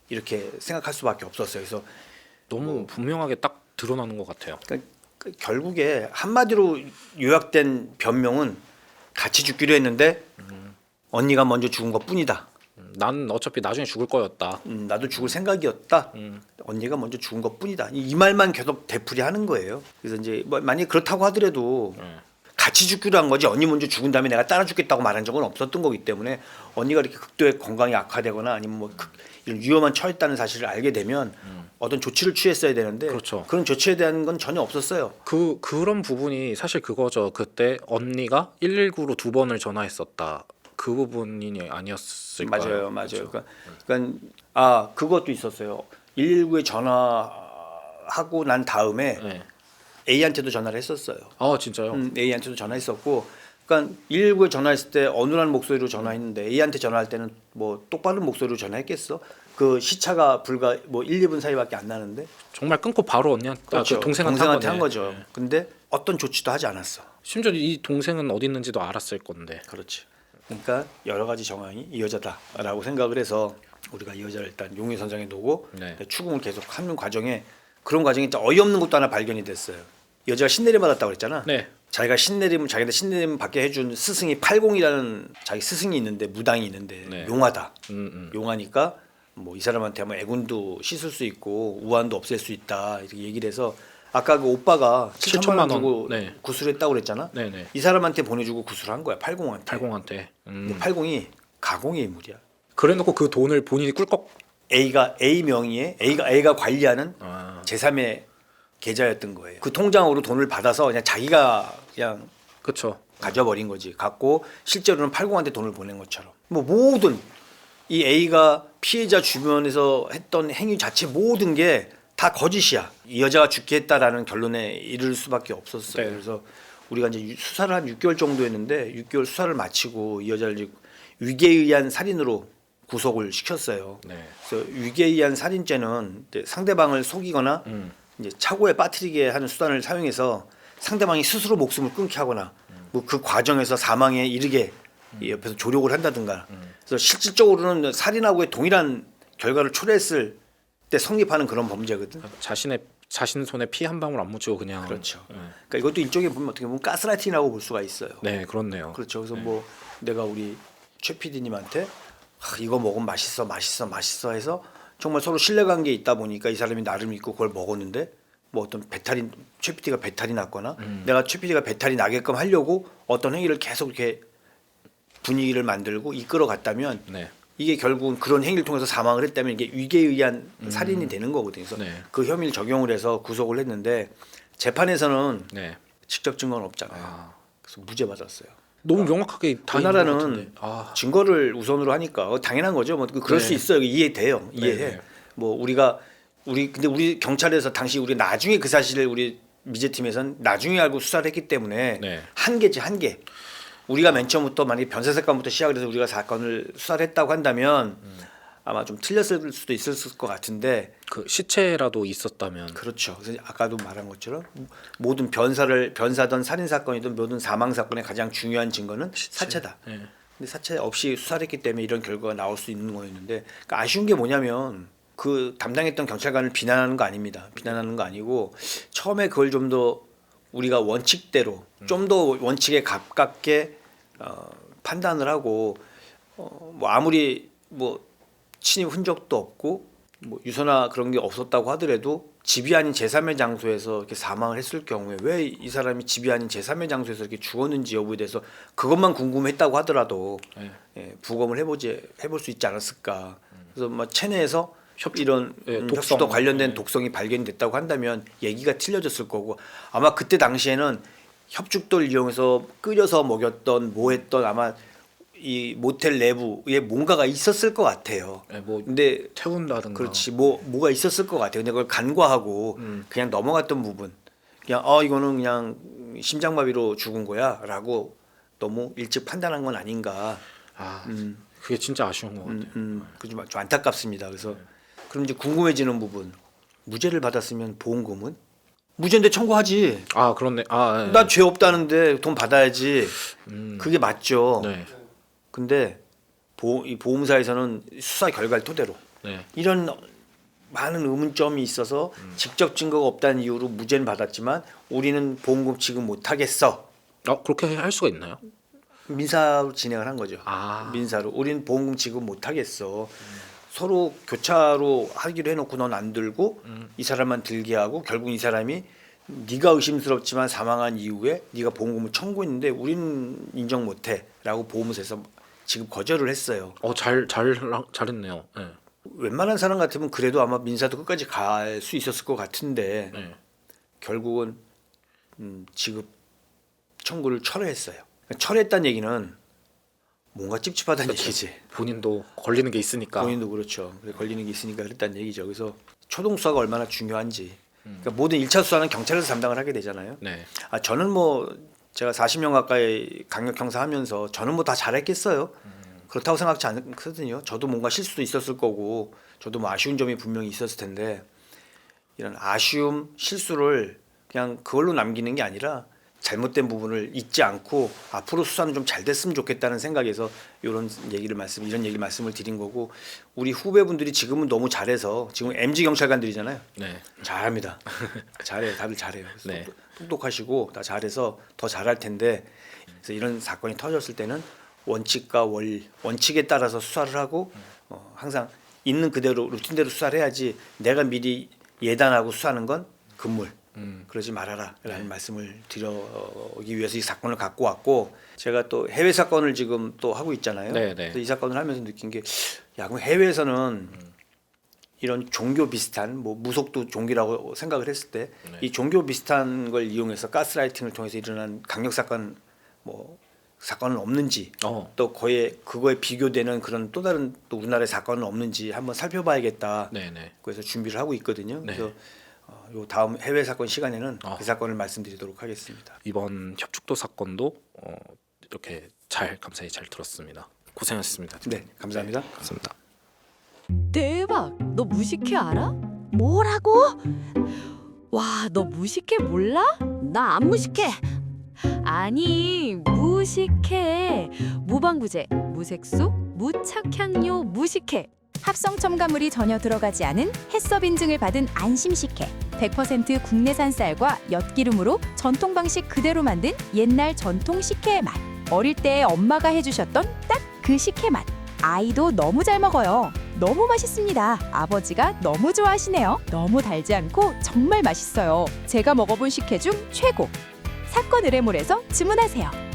Speaker 1: 이렇게 생각할 수밖에 없었어요. 그래서
Speaker 2: 너무 분명하게 딱 드러나는 것 같아요.
Speaker 1: 그러니까 결국에 한마디로 요약된 변명은 같이 죽기로 했는데 언니가 먼저 죽은 것뿐이다.
Speaker 2: 난 어차피 나중에 죽을 거였다.
Speaker 1: 나도 죽을 생각이었다. 언니가 먼저 죽은 것뿐이다. 이 말만 계속 되풀이하는 거예요. 그래서 이제 뭐 만약 그렇다고 하더라도 같이 죽기로 한 거지 언니 먼저 죽은 다음에 내가 따라 죽겠다고 말한 적은 없었던 거기 때문에 언니가 이렇게 극도의 건강이 악화되거나 아니면 뭐 이런 위험한 처했다는 사실을 알게 되면 어떤 조치를 취했어야 되는데
Speaker 2: 그렇죠.
Speaker 1: 그런 조치에 대한 건 전혀 없었어요.
Speaker 2: 그런 부분이 사실 그거죠. 그때 언니가 119로 2번을 전화했었다. 그 부분이 아니었을까요?
Speaker 1: 맞아요.
Speaker 2: 그렇죠.
Speaker 1: 그러니까 그것도 있었어요. 119에 전화하고 난 다음에
Speaker 2: 네.
Speaker 1: A한테도 전화를 했었어요.
Speaker 2: 진짜요?
Speaker 1: A한테도 전화했었고, 그러니까 119에 전화했을 때 어눌한 목소리로 전화했는데 A한테 전화할 때는 뭐 똑바른 목소리로 전화했겠어? 그 시차가 불과 뭐 1, 2분 사이밖에 안 나는데
Speaker 2: 정말 끊고 바로 언니한테
Speaker 1: 그렇죠.
Speaker 2: 그 동생한테
Speaker 1: 한 거죠.
Speaker 2: 네.
Speaker 1: 근데 어떤 조치도 하지 않았어.
Speaker 2: 심지어 이 동생은 어디 있는지도 알았을 건데.
Speaker 1: 그렇지. 그러니까 여러 가지 정황이 이 여자다라고 생각을 해서 우리가 이 여자를 일단 용의선상에 놓고
Speaker 2: 네.
Speaker 1: 추궁을 계속 하는 과정에 그런 과정이 진짜 어이없는 것도 하나 발견이 됐어요. 여자가 신내림 받았다고 그랬잖아.
Speaker 2: 네.
Speaker 1: 자기한테 신내림 받게 해준 스승이 팔공이라는 자기 스승이 있는데 무당이 있는데
Speaker 2: 네.
Speaker 1: 용하다.
Speaker 2: 음.
Speaker 1: 용하니까 뭐 이 사람한테 하면 애군도 씻을 수 있고 우환도 없앨 수 있다 이렇게 얘기를 해서 아까 그 오빠가 7천만 원 주고
Speaker 2: 네.
Speaker 1: 구술했다고 그랬잖아.
Speaker 2: 네네.
Speaker 1: 이 사람한테 보내주고 구술한 거야. 팔공한테.
Speaker 2: 팔공한테.
Speaker 1: 근데 팔공이 가공의 인물이야.
Speaker 2: 그래놓고 그 돈을 본인이 꿀꺽.
Speaker 1: A 명의의 A가 관리하는
Speaker 2: 아.
Speaker 1: 제3의 계좌였던 거예요. 그 통장으로 돈을 받아서 그냥 자기가 그냥
Speaker 2: 그렇죠.
Speaker 1: 가져버린 거지. 갖고 실제로는 팔공한테 돈을 보낸 것처럼. 뭐 모든 이 A가 피해자 주변에서 했던 행위 자체 모든 게 다 거짓이야. 이 여자가 죽게 했다라는 결론에 이를 수밖에 없었어요.
Speaker 2: 네.
Speaker 1: 그래서 우리가 이제 수사를 한 6개월 정도 했는데 6개월 수사를 마치고 이 여자를 이제 위계에 의한 살인으로 구속을 시켰어요.
Speaker 2: 네.
Speaker 1: 그래서 위계에 의한 살인죄는 이제 상대방을 속이거나 이제 차고에 빠뜨리게 하는 수단을 사용해서 상대방이 스스로 목숨을 끊게 하거나 뭐 그 과정에서 사망에 이르게 이 옆에서 조력을 한다든가. 그래서 실질적으로는 살인하고의 동일한 결과를 초래했을 때 성립하는 그런 범죄거든.
Speaker 2: 자신 손에 피 한 방울 안 묻히고 그냥.
Speaker 1: 그렇죠.
Speaker 2: 네.
Speaker 1: 그러니까 이것도 일종의 보면 어떻게 보면 가스라이팅이라고 볼 수가 있어요.
Speaker 2: 네, 그렇네요.
Speaker 1: 그렇죠. 그래서 뭐 내가 우리 최 PD님한테 이거 먹으면 맛있어 해서 정말 서로 신뢰관계에 있다 보니까 이 사람이 나를 믿고 그걸 먹었는데 뭐 어떤 배탈이 최 PD가 배탈이 났거나 내가 최 PD가 배탈이 나게끔 하려고 어떤 행위를 계속 이렇게 분위기를 만들고 이끌어 갔다면
Speaker 2: 네.
Speaker 1: 이게 결국은 그런 행위를 통해서 사망을 했다면 이게 위계에 의한 살인이 되는 거거든요. 그래서
Speaker 2: 네.
Speaker 1: 그 혐의를 적용을 해서 구속을 했는데 재판에서는
Speaker 2: 네.
Speaker 1: 직접 증거는 없잖아요. 그래서 무죄 받았어요.
Speaker 2: 너무 명확하게 다 있는 것
Speaker 1: 우리나라는
Speaker 2: 같은데.
Speaker 1: 증거를 우선으로 하니까 당연한 거죠. 뭐 그럴
Speaker 2: 네.
Speaker 1: 수 있어요. 이해돼요. 이해해.
Speaker 2: 네.
Speaker 1: 뭐 근데 우리 경찰에서 당시 우리 나중에 그 사실을 우리 미제팀에서는 나중에 알고 수사를 했기 때문에
Speaker 2: 네.
Speaker 1: 한계지 한계. 우리가 맨 처음부터 만약에 변사 사건부터 시작을 해서 우리가 사건을 수사를 했다고 한다면 아마 좀 틀렸을 수도 있었을 것 같은데
Speaker 2: 그 시체라도 있었다면
Speaker 1: 그렇죠. 그래서 아까도 말한 것처럼 모든 변사든 살인 사건이든 모든 사망 사건의 가장 중요한 증거는 사체다.
Speaker 2: 네.
Speaker 1: 근데 사체 없이 수사를 했기 때문에 이런 결과가 나올 수 있는 거였는데 그러니까 아쉬운 게 뭐냐면 그 담당했던 경찰관을 비난하는 거 아닙니다. 비난하는 거 아니고 처음에 그걸 좀 더 우리가 원칙대로 좀 더 원칙에 가깝게 판단을 하고 뭐 아무리 뭐 침입 흔적도 없고 뭐 유서나 그런 게 없었다고 하더라도 집이 아닌 제3의 장소에서 이렇게 사망을 했을 경우에 왜 이 사람이 집이 아닌 제3의 장소에서 이렇게 죽었는지 여부에 대해서 그것만 궁금했다고 하더라도
Speaker 2: 네.
Speaker 1: 예, 부검을 해볼 수 있지 않았을까. 그래서 뭐 체내에서 이런
Speaker 2: 독성.
Speaker 1: 혁수도 관련된 독성이 발견됐다고 한다면 얘기가 틀려졌을 거고 아마 그때 당시에는 협죽도를 이용해서 끓여서 먹였던 뭐 했던 아마 이 모텔 내부에 뭔가가 있었을 것 같아요.
Speaker 2: 네, 뭐
Speaker 1: 근데
Speaker 2: 태운다든가
Speaker 1: 그렇지 뭐가 있었을 것 같아요. 근데 그걸 간과하고 그냥 넘어갔던 부분, 그냥 이거는 그냥 심장마비로 죽은 거야라고 너무 일찍 판단한 건 아닌가.
Speaker 2: 그게 진짜 아쉬운 것 같아요.
Speaker 1: 좀 안타깝습니다. 그래서 그럼 이제 궁금해지는 부분, 무죄를 받았으면 보험금은 무죄인데 청구하지.
Speaker 2: 아 그렇네. 네.
Speaker 1: 난 죄 없다는데 돈 받아야지. 그게 맞죠.
Speaker 2: 네.
Speaker 1: 근데 이 보험사에서는 수사 결과를 토대로
Speaker 2: 네.
Speaker 1: 이런 많은 의문점이 있어서 직접 증거가 없다는 이유로 무죄는 받았지만 우리는 보험금 지급 못 하겠어.
Speaker 2: 그렇게 할 수가 있나요?
Speaker 1: 민사로 진행을 한 거죠. 민사로 우리는 보험금 지급 못 하겠어. 서로 교차로 하기로 해놓고 넌 안 들고 이 사람만 들게 하고 결국 이 사람이 네가 의심스럽지만 사망한 이후에 네가 보험금을 청구했는데 우리는 인정 못해라고 보험사에서 지급 거절을 했어요.
Speaker 2: 잘했네요. 네.
Speaker 1: 웬만한 사람 같으면 그래도 아마 민사도 끝까지 갈 수 있었을 것 같은데
Speaker 2: 네.
Speaker 1: 결국은 지급 청구를 철회했어요. 철회했다는 얘기는 뭔가 찝찝하다는 얘기지.
Speaker 2: 본인도 걸리는 게 있으니까.
Speaker 1: 본인도 그렇죠. 걸리는 게 있으니까 그랬다는 얘기죠. 그래서 초동 수사가 얼마나 중요한지. 그러니까 모든 1차 수사는 경찰에서 담당을 하게 되잖아요.
Speaker 2: 네.
Speaker 1: 저는 뭐 제가 40년 가까이 강력 형사 하면서 저는 뭐 다 잘했겠어요. 그렇다고 생각하지 않거든요. 저도 뭔가 실수도 있었을 거고 저도 뭐 아쉬운 점이 분명히 있었을 텐데 이런 아쉬움, 실수를 그냥 그걸로 남기는 게 아니라 잘못된 부분을 잊지 않고 앞으로 수사는 좀 잘 됐으면 좋겠다는 생각에서 이런 얘기를 말씀을 드린 거고 우리 후배분들이 지금은 너무 잘해서 지금 MG 경찰관들이잖아요.
Speaker 2: 네.
Speaker 1: 잘합니다. 잘해요. 다들 잘해요.
Speaker 2: 네.
Speaker 1: 똑똑하시고 다 잘해서 더 잘할 텐데 그래서 이런 사건이 터졌을 때는 원칙과 원칙에 따라서 수사를 하고 항상 있는 그대로 루틴대로 수사를 해야지 내가 미리 예단하고 수사하는 건 금물. 그러지 말아라라는 말씀을 드리기 위해서 이 사건을 갖고 왔고 제가 또 해외 사건을 지금 또 하고 있잖아요.
Speaker 2: 네, 네.
Speaker 1: 그래서 이 사건을 하면서 느낀 게 그럼 해외에서는 이런 종교 비슷한 뭐 무속도 종교라고 생각을 했을 때 이 종교 비슷한 걸 이용해서 가스라이팅을 통해서 일어난 강력 사건 뭐 사건은 없는지 또 그거에 비교되는 그런 또 다른 또 우리나라의 사건은 없는지 한번 살펴봐야겠다.
Speaker 2: 네네.
Speaker 1: 그래서 준비를 하고 있거든요.
Speaker 2: 네.
Speaker 1: 그래서 요 다음 해외 사건 시간에는 그 사건을 말씀드리도록 하겠습니다.
Speaker 2: 이번 협죽도 사건도 이렇게 감사히 잘 들었습니다. 고생하셨습니다.
Speaker 1: 네, 감사합니다.
Speaker 2: 감사합니다.
Speaker 3: 대박! 너 무식회 알아? 뭐라고? 와, 너 무식회 몰라? 나 안 무식해. 아니, 무식해. 무방부제, 무색소, 무착향료, 무식해.
Speaker 4: 합성 첨가물이 전혀 들어가지 않은 해썹 인증을 받은 안심 식혜. 100% 국내산 쌀과 엿기름으로 전통 방식 그대로 만든 옛날 전통 식혜의 맛. 어릴 때 엄마가 해주셨던 딱 그 식혜 맛. 아이도 너무 잘 먹어요. 너무 맛있습니다. 아버지가 너무 좋아하시네요. 너무 달지 않고 정말 맛있어요. 제가 먹어본 식혜 중 최고. 사건 의뢰물에서 주문하세요.